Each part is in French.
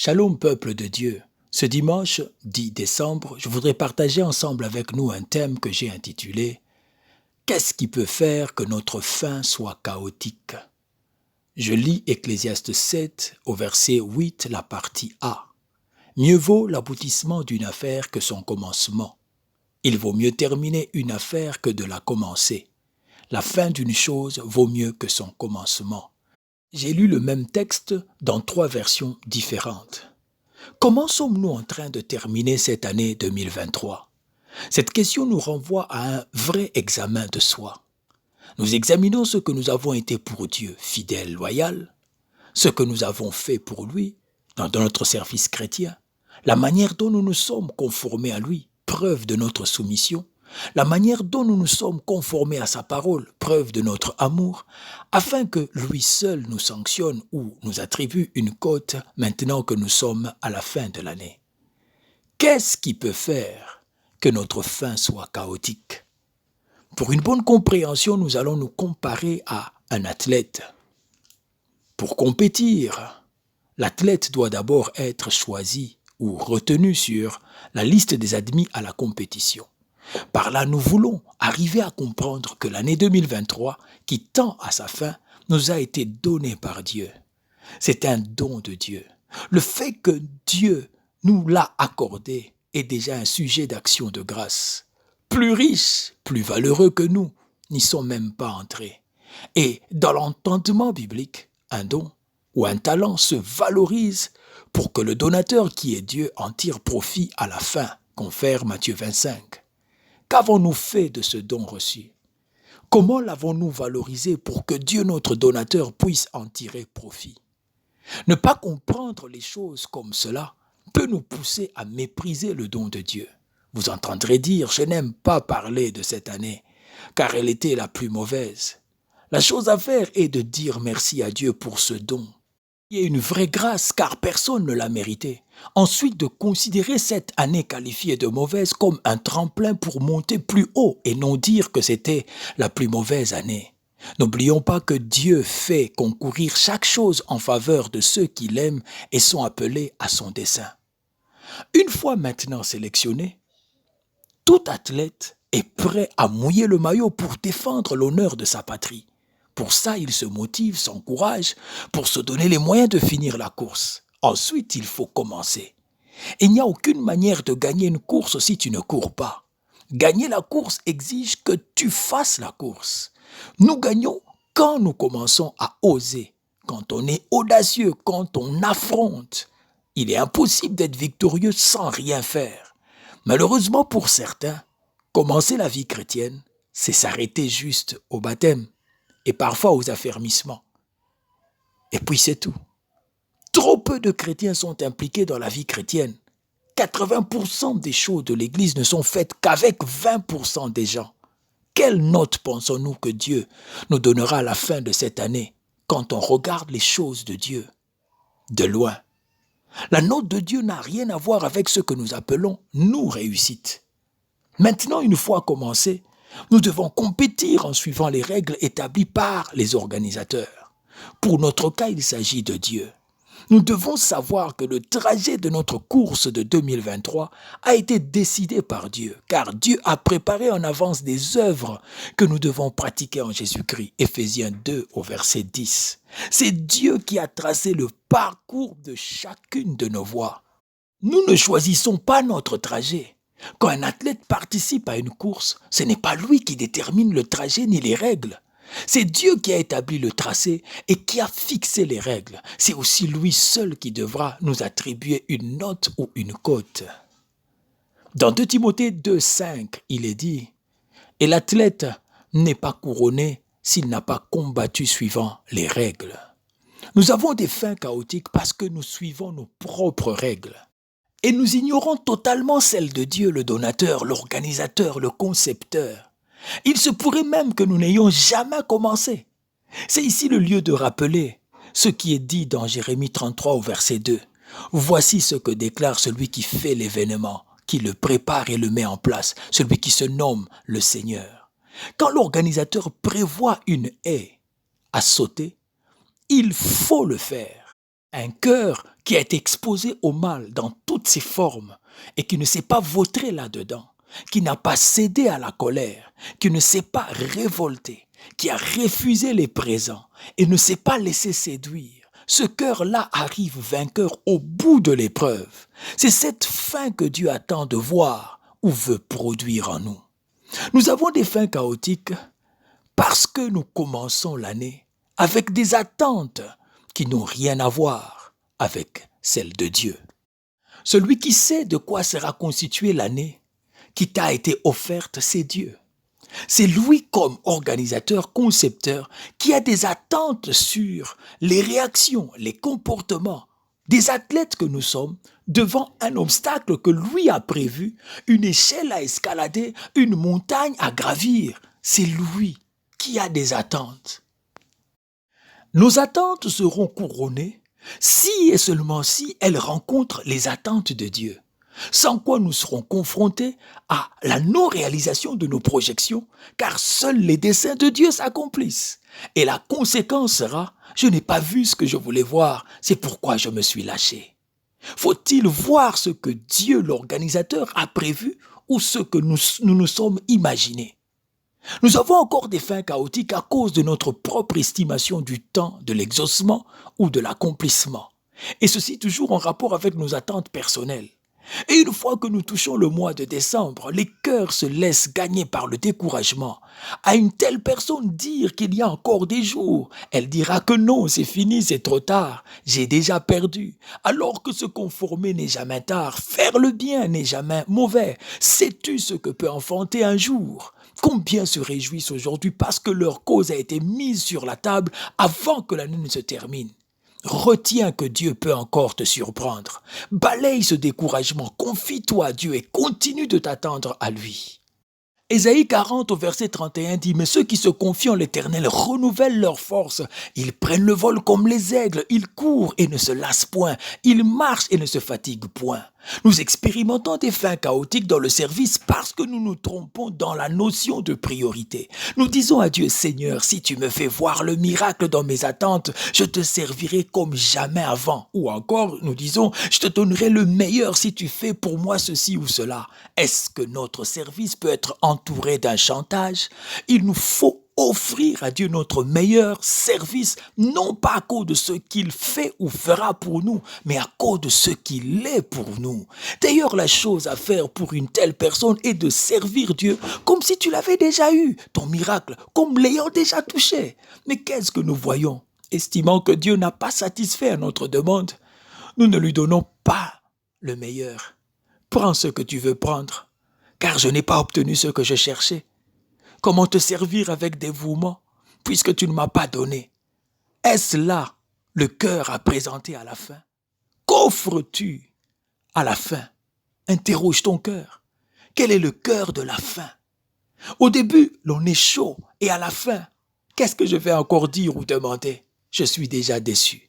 Shalom peuple de Dieu. Ce dimanche 10 décembre, je voudrais partager ensemble avec nous un thème que j'ai intitulé « Qu'est-ce qui peut faire que notre fin soit chaotique ?» Je lis Ecclésiaste 7 au verset 8, la partie A. « Mieux vaut l'aboutissement d'une affaire que son commencement. Il vaut mieux terminer une affaire que de la commencer. La fin d'une chose vaut mieux que son commencement. » J'ai lu le même texte dans 3 versions différentes. Comment sommes-nous en train de terminer cette année 2023 ? Cette question nous renvoie à un vrai examen de soi. Nous examinons ce que nous avons été pour Dieu, fidèles, loyal, ce que nous avons fait pour lui dans notre service chrétien, la manière dont nous nous sommes conformés à lui, preuve de notre soumission, la manière dont nous nous sommes conformés à sa parole, preuve de notre amour, afin que lui seul nous sanctionne ou nous attribue une cote maintenant que nous sommes à la fin de l'année. Qu'est-ce qui peut faire que notre fin soit chaotique ? Pour une bonne compréhension, nous allons nous comparer à un athlète. Pour compétir, l'athlète doit d'abord être choisi ou retenu sur la liste des admis à la compétition. Par là, nous voulons arriver à comprendre que l'année 2023, qui tend à sa fin, nous a été donnée par Dieu. C'est un don de Dieu. Le fait que Dieu nous l'a accordé est déjà un sujet d'action de grâce. Plus riches, plus valeureux que nous, n'y sont même pas entrés. Et dans l'entendement biblique, un don ou un talent se valorise pour que le donateur qui est Dieu en tire profit à la fin, confère Matthieu 25. Qu'avons-nous fait de ce don reçu ? Comment l'avons-nous valorisé pour que Dieu, notre donateur, puisse en tirer profit ? Ne pas comprendre les choses comme cela peut nous pousser à mépriser le don de Dieu. Vous entendrez dire, je n'aime pas parler de cette année, car elle était la plus mauvaise. La chose à faire est de dire merci à Dieu pour ce don. Il y a une vraie grâce, car personne ne l'a mérité. Ensuite, de considérer cette année qualifiée de mauvaise comme un tremplin pour monter plus haut et non dire que c'était la plus mauvaise année. N'oublions pas que Dieu fait concourir chaque chose en faveur de ceux qui l'aiment et sont appelés à son dessein. Une fois maintenant sélectionné, tout athlète est prêt à mouiller le maillot pour défendre l'honneur de sa patrie. Pour ça, il se motive, s'encourage, pour se donner les moyens de finir la course. Ensuite, il faut commencer. Il n'y a aucune manière de gagner une course si tu ne cours pas. Gagner la course exige que tu fasses la course. Nous gagnons quand nous commençons à oser, quand on est audacieux, quand on affronte. Il est impossible d'être victorieux sans rien faire. Malheureusement pour certains, commencer la vie chrétienne, c'est s'arrêter juste au baptême et parfois aux affermissements. Et puis c'est tout. Trop peu de chrétiens sont impliqués dans la vie chrétienne. 80% des choses de l'Église ne sont faites qu'avec 20% des gens. Quelle note pensons-nous que Dieu nous donnera à la fin de cette année quand on regarde les choses de Dieu de loin? La note de Dieu n'a rien à voir avec ce que nous appelons nous réussite. Maintenant, une fois commencé, nous devons compétir en suivant les règles établies par les organisateurs. Pour notre cas, il s'agit de Dieu. Nous devons savoir que le trajet de notre course de 2023 a été décidé par Dieu, car Dieu a préparé en avance des œuvres que nous devons pratiquer en Jésus-Christ. Éphésiens 2 au verset 10. C'est Dieu qui a tracé le parcours de chacune de nos voies. Nous ne choisissons pas notre trajet. Quand un athlète participe à une course, ce n'est pas lui qui détermine le trajet ni les règles. C'est Dieu qui a établi le tracé et qui a fixé les règles. C'est aussi lui seul qui devra nous attribuer une note ou une cote. Dans 2 Timothée 2,5, il est dit « Et l'athlète n'est pas couronné s'il n'a pas combattu suivant les règles. » Nous avons des fins chaotiques parce que nous suivons nos propres règles. Et nous ignorons totalement celles de Dieu, le donateur, l'organisateur, le concepteur. Il se pourrait même que nous n'ayons jamais commencé. C'est ici le lieu de rappeler ce qui est dit dans Jérémie 33 au verset 2. Voici ce que déclare celui qui fait l'événement, qui le prépare et le met en place, celui qui se nomme le Seigneur. Quand l'organisateur prévoit une haie à sauter, il faut le faire. Un cœur qui a été exposé au mal dans toutes ses formes et qui ne s'est pas vautré là-dedans, qui n'a pas cédé à la colère, qui ne s'est pas révolté, qui a refusé les présents et ne s'est pas laissé séduire. Ce cœur-là arrive vainqueur au bout de l'épreuve. C'est cette fin que Dieu attend de voir ou veut produire en nous. Nous avons des fins chaotiques parce que nous commençons l'année avec des attentes qui n'ont rien à voir avec celles de Dieu. Celui qui sait de quoi sera constituée l'année qui t'a été offerte, c'est Dieu. C'est lui comme organisateur, concepteur, qui a des attentes sur les réactions, les comportements des athlètes que nous sommes devant un obstacle que lui a prévu, une échelle à escalader, une montagne à gravir. C'est lui qui a des attentes. Nos attentes seront couronnées si et seulement si elles rencontrent les attentes de Dieu, sans quoi nous serons confrontés à la non-réalisation de nos projections, car seuls les desseins de Dieu s'accomplissent. Et la conséquence sera, je n'ai pas vu ce que je voulais voir, c'est pourquoi je me suis lâché. Faut-il voir ce que Dieu, l'organisateur, a prévu ou ce que nous sommes imaginés? Nous avons encore des fins chaotiques à cause de notre propre estimation du temps, de l'exaucement ou de l'accomplissement. Et ceci toujours en rapport avec nos attentes personnelles. Et une fois que nous touchons le mois de décembre, les cœurs se laissent gagner par le découragement. À une telle personne dire qu'il y a encore des jours, elle dira que non, c'est fini, c'est trop tard, j'ai déjà perdu. Alors que se conformer n'est jamais tard, faire le bien n'est jamais mauvais. Sais-tu ce que peut enfanter un jour? Combien se réjouissent aujourd'hui parce que leur cause a été mise sur la table avant que l'année ne se termine? Retiens que Dieu peut encore te surprendre. Balaye ce découragement, confie-toi à Dieu et continue de t'attendre à lui. Ésaïe 40 au verset 31 dit « Mais ceux qui se confient en l'Éternel renouvellent leur force. Ils prennent le vol comme les aigles, ils courent et ne se lassent point, ils marchent et ne se fatiguent point. » Nous expérimentons des fins chaotiques dans le service parce que nous nous trompons dans la notion de priorité. Nous disons à Dieu, Seigneur, si tu me fais voir le miracle dans mes attentes, je te servirai comme jamais avant. Ou encore, nous disons, je te donnerai le meilleur si tu fais pour moi ceci ou cela. Est-ce que notre service peut être entouré d'un chantage? Il nous faut offrir à Dieu notre meilleur service, non pas à cause de ce qu'il fait ou fera pour nous, mais à cause de ce qu'il est pour nous. D'ailleurs, la chose à faire pour une telle personne est de servir Dieu comme si tu l'avais déjà eu, ton miracle, comme l'ayant déjà touché. Mais qu'est-ce que nous voyons? Estimant que Dieu n'a pas satisfait à notre demande, nous ne lui donnons pas le meilleur. Prends ce que tu veux prendre, car je n'ai pas obtenu ce que je cherchais. Comment te servir avec dévouement, puisque tu ne m'as pas donné? Est-ce là le cœur à présenter à la fin? Qu'offres-tu à la fin? Interroge ton cœur. Quel est le cœur de la fin? Au début, l'on est chaud, et à la fin, qu'est-ce que je vais encore dire ou demander? Je suis déjà déçu.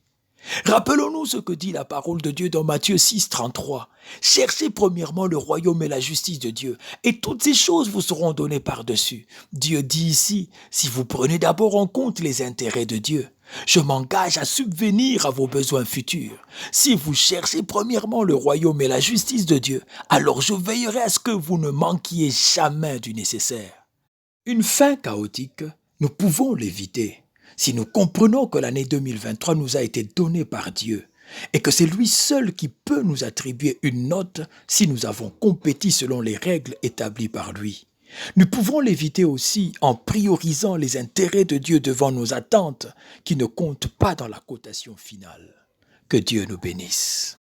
Rappelons-nous ce que dit la parole de Dieu dans Matthieu 6, 33. Cherchez premièrement le royaume et la justice de Dieu, et toutes ces choses vous seront données par-dessus. Dieu dit ici, si vous prenez d'abord en compte les intérêts de Dieu, je m'engage à subvenir à vos besoins futurs. Si vous cherchez premièrement le royaume et la justice de Dieu, alors je veillerai à ce que vous ne manquiez jamais du nécessaire. Une fin chaotique, nous pouvons l'éviter si nous comprenons que l'année 2023 nous a été donnée par Dieu et que c'est lui seul qui peut nous attribuer une note si nous avons compétit selon les règles établies par lui. Nous pouvons l'éviter aussi en priorisant les intérêts de Dieu devant nos attentes qui ne comptent pas dans la cotation finale. Que Dieu nous bénisse.